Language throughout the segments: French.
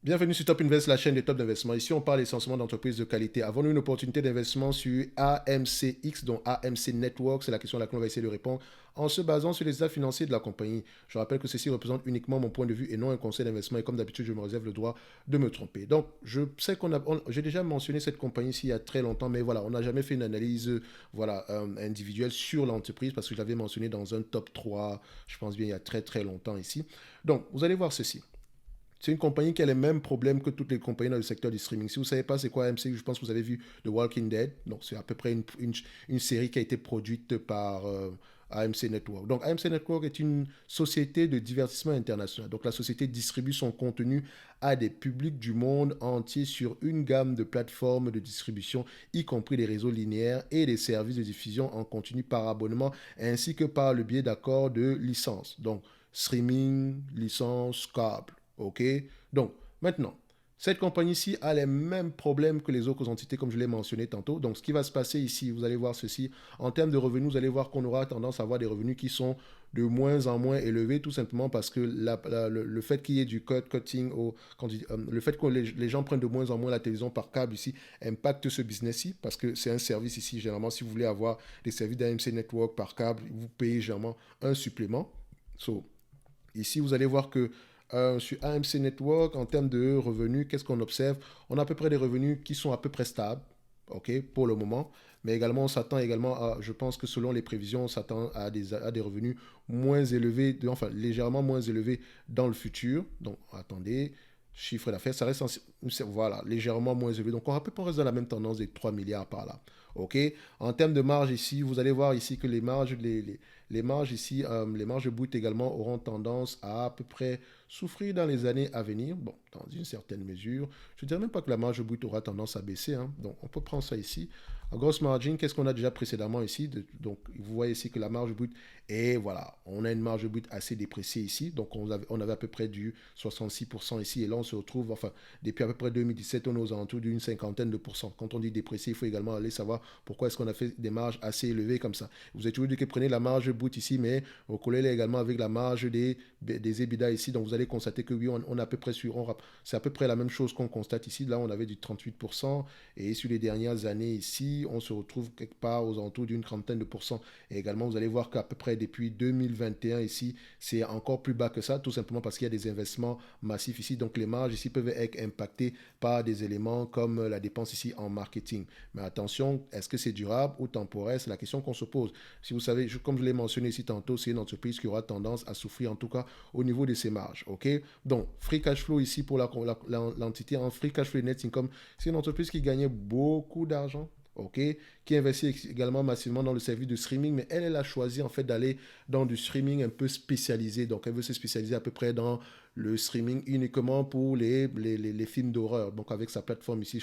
Bienvenue sur Top Invest, la chaîne des top d'investissement. Ici, on parle essentiellement d'entreprises de qualité. Avons-nous une opportunité d'investissement sur AMCX, donc AMC Network? C'est la question à laquelle on va essayer de répondre en se basant sur les états financiers de la compagnie. Je rappelle que ceci représente uniquement mon point de vue et non un conseil d'investissement. Et comme d'habitude, je me réserve le droit de me tromper. Donc, je sais j'ai déjà mentionné cette compagnie ici il y a très longtemps, mais voilà, on n'a jamais fait une analyse individuelle sur l'entreprise parce que je l'avais mentionné dans un top 3, je pense bien, il y a très très longtemps ici. Donc, vous allez voir ceci. C'est une compagnie qui a les mêmes problèmes que toutes les compagnies dans le secteur du streaming. Si vous ne savez pas c'est quoi AMC, je pense que vous avez vu The Walking Dead. Donc, c'est à peu près une série qui a été produite par AMC Network. Donc, AMC Network est une société de divertissement international. Donc, la société distribue son contenu à des publics du monde entier sur une gamme de plateformes de distribution, y compris les réseaux linéaires et les services de diffusion en continu par abonnement, ainsi que par le biais d'accords de licence. Donc, streaming, licence, câble. OK? Donc, maintenant, cette compagnie-ci a les mêmes problèmes que les autres entités, comme je l'ai mentionné tantôt. Donc, ce qui va se passer ici, vous allez voir ceci. En termes de revenus, vous allez voir qu'on aura tendance à avoir des revenus qui sont de moins en moins élevés, tout simplement parce que le fait qu'il y ait du cutting, le fait que les gens prennent de moins en moins la télévision par câble ici, impacte ce business-ci, parce que c'est un service ici, généralement, si vous voulez avoir des services d'AMC Network par câble, vous payez généralement un supplément. So, ici, vous allez voir que sur AMC Network, en termes de revenus, qu'est-ce qu'on observe? On a à peu près des revenus qui sont à peu près stables, ok, pour le moment. Mais également, on s'attend également à, je pense que selon les prévisions, on s'attend à des revenus moins élevés, enfin légèrement moins élevés dans le futur. Donc, attendez, chiffre d'affaires, ça reste, voilà, légèrement moins élevé. Donc, on reste dans la même tendance des 3 milliards par là. Ok. En termes de marge ici, vous allez voir ici que les marges ici, les marges brutes également auront tendance à peu près souffrir dans les années à venir. Bon, dans une certaine mesure. Je ne dirais même pas que la marge brute aura tendance à baisser, hein. Donc, on peut prendre ça ici. En grosse margin, qu'est-ce qu'on a déjà précédemment ici? Donc, vous voyez ici que la marge brute, et voilà, on a une marge brute assez dépréciée ici. Donc, on avait à peu près du 66% ici. Et là, on se retrouve, enfin, depuis à peu près 2017, on est aux alentours d'une cinquantaine de pourcents. Quand on dit déprécié, il faut également aller savoir pourquoi est-ce qu'on a fait des marges assez élevées comme ça. Vous avez toujours dit que prenez la marge brute ici, mais recollez-la également avec la marge des EBITDA ici. Donc, vous allez constater que oui, on est à peu près c'est à peu près la même chose qu'on constate ici. Là, on avait du 38%. Et sur les dernières années ici, on se retrouve quelque part aux alentours d'une trentaine de pourcents. Et également, vous allez voir qu'à peu près depuis 2021 ici, c'est encore plus bas que ça, tout simplement parce qu'il y a des investissements massifs ici. Donc, les marges ici peuvent être impactées par des éléments comme la dépense ici en marketing. Mais attention, est-ce que c'est durable ou temporaire? C'est la question qu'on se pose. Si vous savez, comme je l'ai mentionné ici tantôt, c'est une entreprise qui aura tendance à souffrir, en tout cas au niveau de ses marges. OK? Donc, free cash flow ici pour l'entité en free cash flow net income, c'est une entreprise qui gagnait beaucoup d'argent. OK, qui investit également massivement dans le service de streaming, mais elle a choisi en fait d'aller dans du streaming un peu spécialisé. Donc, elle veut se spécialiser à peu près dans le streaming uniquement pour les films d'horreur. Donc, avec sa plateforme ici,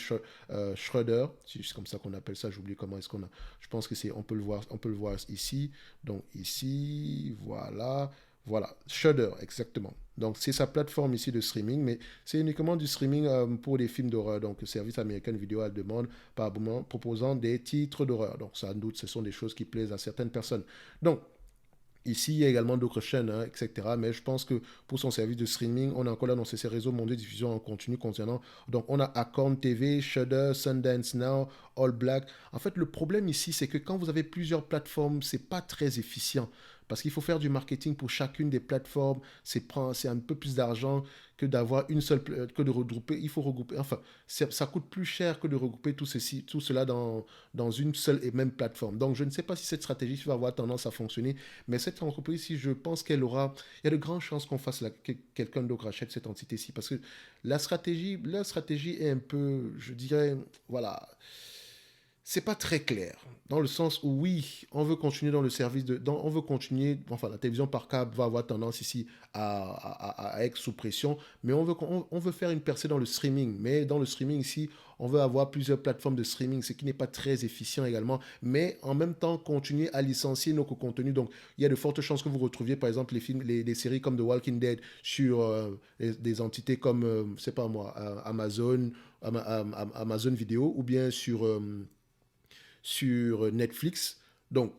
Shudder, c'est comme ça qu'on appelle ça, j'oublie comment est-ce qu'on a. Je pense que c'est, on peut le voir ici. Donc, ici, voilà. Voilà, Shudder, exactement. Donc, c'est sa plateforme ici de streaming, mais c'est uniquement du streaming pour des films d'horreur. Donc, le service américain vidéo à la demande par abonnement proposant des titres d'horreur. Donc, sans doute, ce sont des choses qui plaisent à certaines personnes. Donc, ici, il y a également d'autres chaînes, hein, etc. Mais je pense que pour son service de streaming, on est encore là dans ces réseaux mondiaux de diffusion en continu concernant. Donc, on a Acorn TV, Shudder, Sundance Now, All Black. En fait, le problème ici, c'est que quand vous avez plusieurs plateformes, c'est pas très efficient. Parce qu'il faut faire du marketing pour chacune des plateformes. C'est un peu plus d'argent que d'avoir une seule, que de regrouper. Il faut regrouper. Enfin, ça coûte plus cher que de regrouper tout cela dans une seule et même plateforme. Donc, je ne sais pas si cette stratégie va avoir tendance à fonctionner. Mais cette entreprise-ci, je pense qu'elle aura. Il y a de grandes chances que quelqu'un d'autre rachète cette entité-ci. Parce que la stratégie est un peu, je dirais, voilà, c'est pas très clair. Dans le sens où, oui, on veut continuer dans le service on veut continuer. Enfin, la télévision par câble va avoir tendance ici à être sous pression. Mais on veut faire une percée dans le streaming. Mais dans le streaming ici, on veut avoir plusieurs plateformes de streaming, ce qui n'est pas très efficient également. Mais en même temps, continuer à licencier nos contenus. Donc, il y a de fortes chances que vous retrouviez, par exemple, les films, les séries comme The Walking Dead sur des entités comme, je sais pas moi, Amazon Vidéo ou bien sur Netflix. Donc,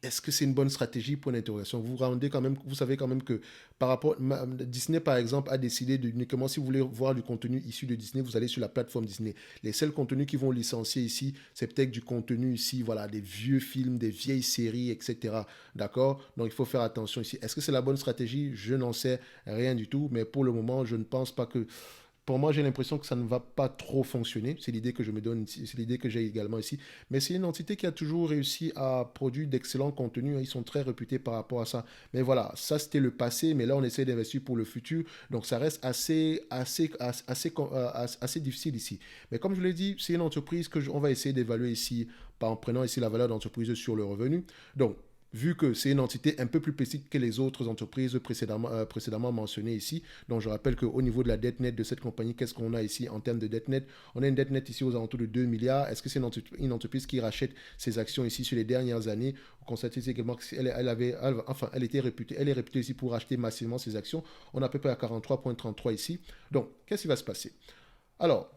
est-ce que c'est une bonne stratégie? Pour l'interrogation. Vous rendez quand même, vous savez quand même que par rapport, Disney par exemple a décidé de uniquement si vous voulez voir du contenu issu de Disney, vous allez sur la plateforme Disney. Les seuls contenus qu'ils vont licencier ici, c'est peut-être du contenu ici, voilà, des vieux films, des vieilles séries, etc. D'accord? Donc il faut faire attention ici. Est-ce que c'est la bonne stratégie? Je n'en sais rien du tout, mais pour le moment, je ne pense pas que pour moi, j'ai l'impression que ça ne va pas trop fonctionner. C'est l'idée que je me donne, c'est l'idée que j'ai également ici. Mais c'est une entité qui a toujours réussi à produire d'excellents contenus. Ils sont très réputés par rapport à ça. Mais voilà, ça c'était le passé, mais là on essaie d'investir pour le futur. Donc ça reste assez difficile ici. Mais comme je l'ai dit, c'est une entreprise que on va essayer d'évaluer ici en prenant ici la valeur d'entreprise sur le revenu. Donc vu que c'est une entité un peu plus petite que les autres entreprises précédemment mentionnées ici. Donc je rappelle qu'au niveau de la dette nette de cette compagnie, qu'est-ce qu'on a ici en termes de dette nette? On a une dette nette ici aux alentours de 2 milliards. Est-ce que c'est une entreprise qui rachète ses actions ici sur les dernières années? Vous constatez également qu'elle était réputée, elle est réputée ici pour racheter massivement ses actions. On est à peu près à 43,33 ici. Donc, qu'est-ce qui va se passer? Alors,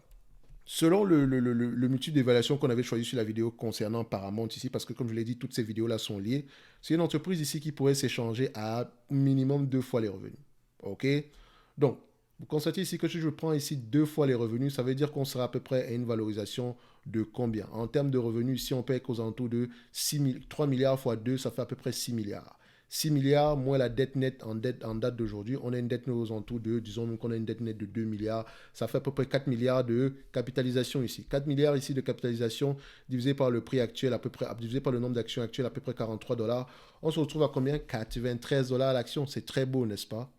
selon le multi d'évaluation qu'on avait choisi sur la vidéo concernant Paramount ici, parce que comme je l'ai dit, toutes ces vidéos-là sont liées, c'est une entreprise ici qui pourrait s'échanger à minimum 2 fois les revenus. OK? Donc, vous constatez ici que si je prends ici 2 fois les revenus, ça veut dire qu'on sera à peu près à une valorisation de combien? En termes de revenus, ici, on peut être aux alentours de 3 milliards fois 2, ça fait à peu près 6 milliards. 6 milliards moins la dette nette en date d'aujourd'hui, on a une dette nette aux alentours de, disons même qu'on a une dette nette de 2 milliards, ça fait à peu près 4 milliards de capitalisation ici. 4 milliards ici de capitalisation divisé par le prix actuel, à peu près, divisé par le nombre d'actions actuelles, à peu près 43 dollars. On se retrouve à combien? 93 dollars l'action. C'est très beau, n'est-ce pas?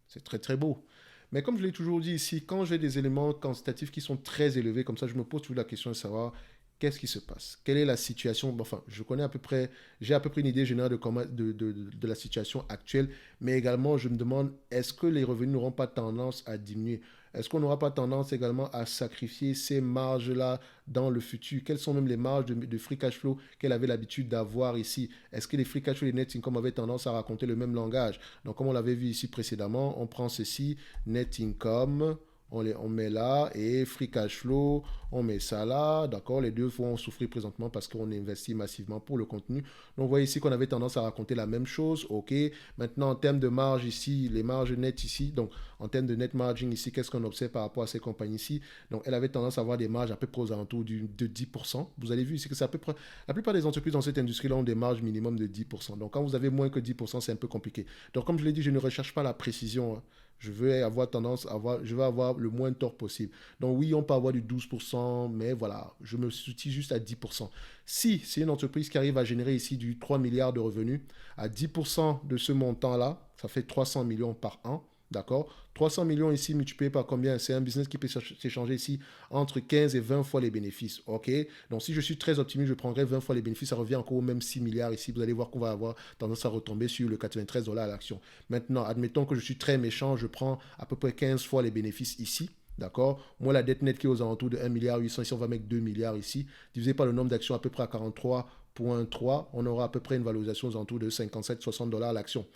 C'est très très beau. Mais comme je l'ai toujours dit ici, quand j'ai des éléments quantitatifs qui sont très élevés, comme ça, je me pose toujours la question de savoir qu'est-ce qui se passe, quelle est la situation. Enfin, je connais à peu près, j'ai à peu près une idée générale de la situation actuelle, mais également, je me demande, est-ce que les revenus n'auront pas tendance à diminuer? Est-ce qu'on n'aura pas tendance également à sacrifier ces marges-là dans le futur? Quelles sont même les marges de free cash flow qu'elle avait l'habitude d'avoir ici? Est-ce que les free cash flow et les net income avaient tendance à raconter le même langage? Donc, comme on l'avait vu ici précédemment, on prend ceci, net income, on met là, et free cash flow, on met ça là, d'accord? Les deux vont souffrir présentement parce qu'on investit massivement pour le contenu. Donc, vous voyez ici qu'on avait tendance à raconter la même chose, ok? Maintenant, en termes de marge ici, les marges nettes ici, donc en termes de net margin ici, qu'est-ce qu'on observe par rapport à ces compagnies ici? Donc, elle avait tendance à avoir des marges à peu près aux alentours de 10%. Vous avez vu ici que c'est à peu près, la plupart des entreprises dans cette industrie-là ont des marges minimum de 10%. Donc, quand vous avez moins que 10%, c'est un peu compliqué. Donc, comme je l'ai dit, je ne recherche pas la précision, hein. Je veux avoir le moins de tort possible. Donc oui, on peut avoir du 12%, mais voilà, je me soutient juste à 10%. Si c'est une entreprise qui arrive à générer ici du 3 milliards de revenus, à 10% de ce montant-là, ça fait 300 millions par an. D'accord? 300 millions ici multiplié par combien? C'est un business qui peut s'échanger ici entre 15 et 20 fois les bénéfices. OK? Donc, si je suis très optimiste, je prendrai 20 fois les bénéfices. Ça revient encore au même 6 milliards ici. Vous allez voir qu'on va avoir tendance à retomber sur le 93 dollars à l'action. Maintenant, admettons que je suis très méchant. Je prends à peu près 15 fois les bénéfices ici. D'accord? Moi, la dette nette qui est aux alentours de 1 milliard 800, ici, on va mettre 2 milliards ici. Divisé par le nombre d'actions à peu près à 43,3, on aura à peu près une valorisation aux alentours de 57-60 dollars à l'action.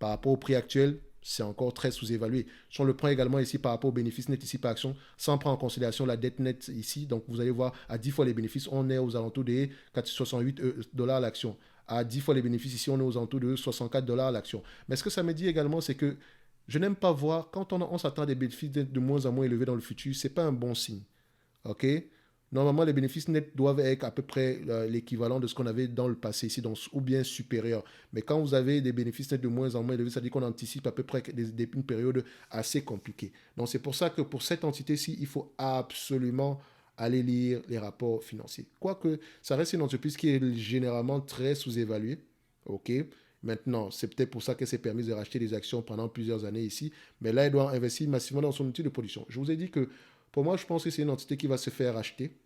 Par rapport au prix actuel, c'est encore très sous-évalué. Si on le prend également ici par rapport au bénéfice net ici par action, sans prendre en considération la dette nette ici, donc vous allez voir à 10 fois les bénéfices, on est aux alentours de 68 dollars l'action. À 10 fois les bénéfices ici, on est aux alentours de 64 dollars l'action. Mais ce que ça me dit également, c'est que je n'aime pas voir, quand on s'attend à des bénéfices de moins en moins élevés dans le futur, ce n'est pas un bon signe. OK? Normalement, les bénéfices nets doivent être à peu près l'équivalent de ce qu'on avait dans le passé ici, donc, ou bien supérieur. Mais quand vous avez des bénéfices nets de moins en moins élevés, ça veut dire qu'on anticipe à peu près une période assez compliquée. Donc, c'est pour ça que pour cette entité-ci, il faut absolument aller lire les rapports financiers. Quoique, ça reste une entreprise qui est généralement très sous-évaluée. OK? Maintenant, c'est peut-être pour ça qu'elle s'est permise de racheter des actions pendant plusieurs années ici. Mais là, elle doit investir massivement dans son outil de production. Je vous ai dit que pour moi, je pense que c'est une entité qui va se faire acheter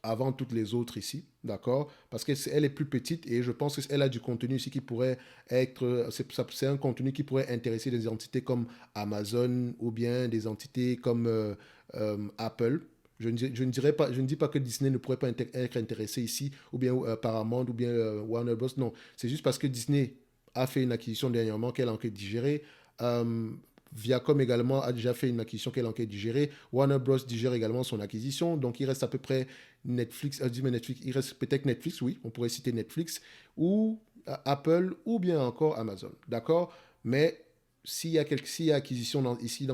avant toutes les autres ici, d'accord? Parce qu'elle est plus petite et je pense qu'elle a du contenu ici qui pourrait être, c'est un contenu qui pourrait intéresser des entités comme Amazon ou bien des entités comme Apple. Je ne dirais pas, je ne dis pas que Disney ne pourrait pas être intéressé ici, ou bien Paramount, ou bien Warner Bros. Non, c'est juste parce que Disney a fait une acquisition dernièrement qu'elle a enquête digérée. Euh, Viacom également a déjà fait une acquisition qu'elle est en train de digérer. Warner Bros. Digère également son acquisition. Donc, il reste à peu près Netflix. Netflix, il reste peut-être Netflix, oui, on pourrait citer Netflix, ou Apple, ou bien encore Amazon. D'accord? Mais s'il y a acquisition ici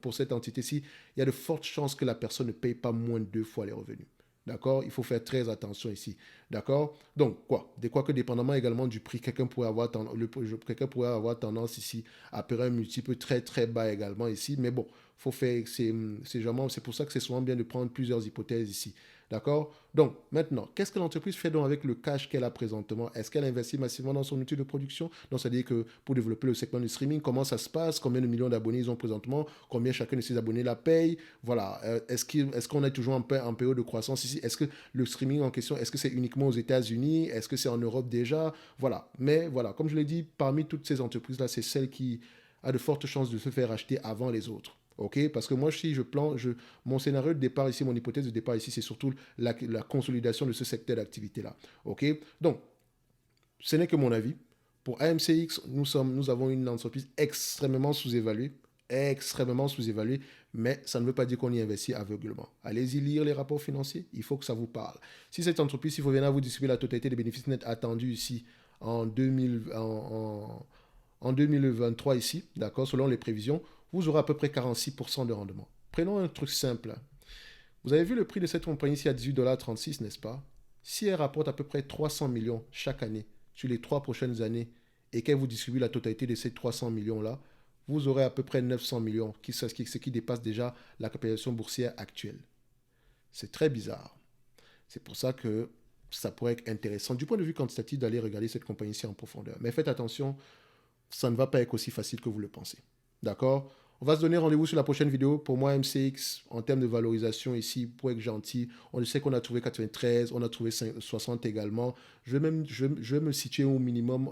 pour cette entité-ci, il y a de fortes chances que la personne ne paye pas moins de 2 fois les revenus. D'accord? Il faut faire très attention ici. D'accord? Donc, quoi que dépendamment également du prix, quelqu'un pourrait avoir tendance ici à payer un multiple très très bas également ici. Mais bon, faut faire, c'est pour ça que c'est souvent bien de prendre plusieurs hypothèses ici. D'accord? Donc, maintenant, qu'est-ce que l'entreprise fait donc avec le cash qu'elle a présentement? Est-ce qu'elle investit massivement dans son outil de production? Donc, c'est-à-dire que pour développer le segment du streaming, comment ça se passe? Combien de millions d'abonnés ils ont présentement? Combien chacun de ces abonnés la paye? Voilà. Est-ce qu'on est toujours en période de croissance ici? Est-ce que le streaming en question, est-ce que c'est uniquement aux États-Unis? Est-ce que c'est en Europe déjà? Voilà. Mais voilà, comme je l'ai dit, parmi toutes ces entreprises-là, c'est celle qui a de fortes chances de se faire acheter avant les autres. Ok, parce que moi, si mon scénario de départ ici, mon hypothèse de départ ici, c'est surtout la consolidation de ce secteur d'activité-là. Ok, donc, ce n'est que mon avis. Pour AMCX, nous avons une entreprise extrêmement sous-évaluée, mais ça ne veut pas dire qu'on y investit aveuglement. Allez-y lire les rapports financiers, il faut que ça vous parle. Si cette entreprise, il faut venir à vous distribuer la totalité des bénéfices nets attendus ici en 2023 ici, d'accord, selon les prévisions, vous aurez à peu près 46% de rendement. Prenons un truc simple. Vous avez vu le prix de cette compagnie ici à 18,36 $, n'est-ce pas? Si elle rapporte à peu près 300 millions chaque année sur les 3 prochaines années et qu'elle vous distribue la totalité de ces 300 millions-là, vous aurez à peu près 900 millions, ce qui dépasse déjà la capitalisation boursière actuelle. C'est très bizarre. C'est pour ça que ça pourrait être intéressant du point de vue quantitatif d'aller regarder cette compagnie ici en profondeur. Mais faites attention, ça ne va pas être aussi facile que vous le pensez. D'accord? On va se donner rendez-vous sur la prochaine vidéo. Pour moi, MCX, en termes de valorisation ici, pour être gentil, on sait qu'on a trouvé 93, on a trouvé 60 également. Je vais me situer au minimum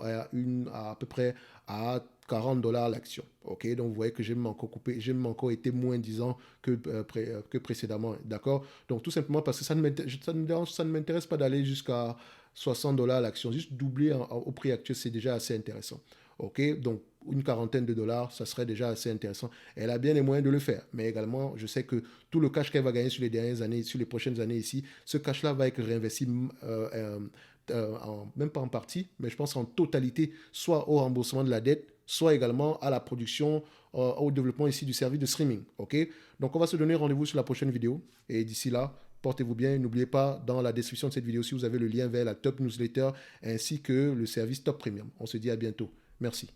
à peu près à 40 $, l'action. Ok, donc vous voyez que j'ai même encore été moins disant que précédemment. D'accord? Donc tout simplement parce que ça ne m'intéresse pas d'aller jusqu'à 60 $ l'action. Juste doubler au prix actuel, c'est déjà assez intéressant. Ok, donc une quarantaine de dollars, ça serait déjà assez intéressant. Elle a bien les moyens de le faire. Mais également, je sais que tout le cash qu'elle va gagner sur les dernières années, sur les prochaines années ici, ce cash-là va être réinvesti, même pas en partie, mais je pense en totalité, soit au remboursement de la dette, soit également à la production, au développement ici du service de streaming. Ok, donc on va se donner rendez-vous sur la prochaine vidéo. Et d'ici là, portez-vous bien. N'oubliez pas, dans la description de cette vidéo, si vous avez le lien vers la Top Newsletter ainsi que le service Top Premium. On se dit à bientôt. Merci.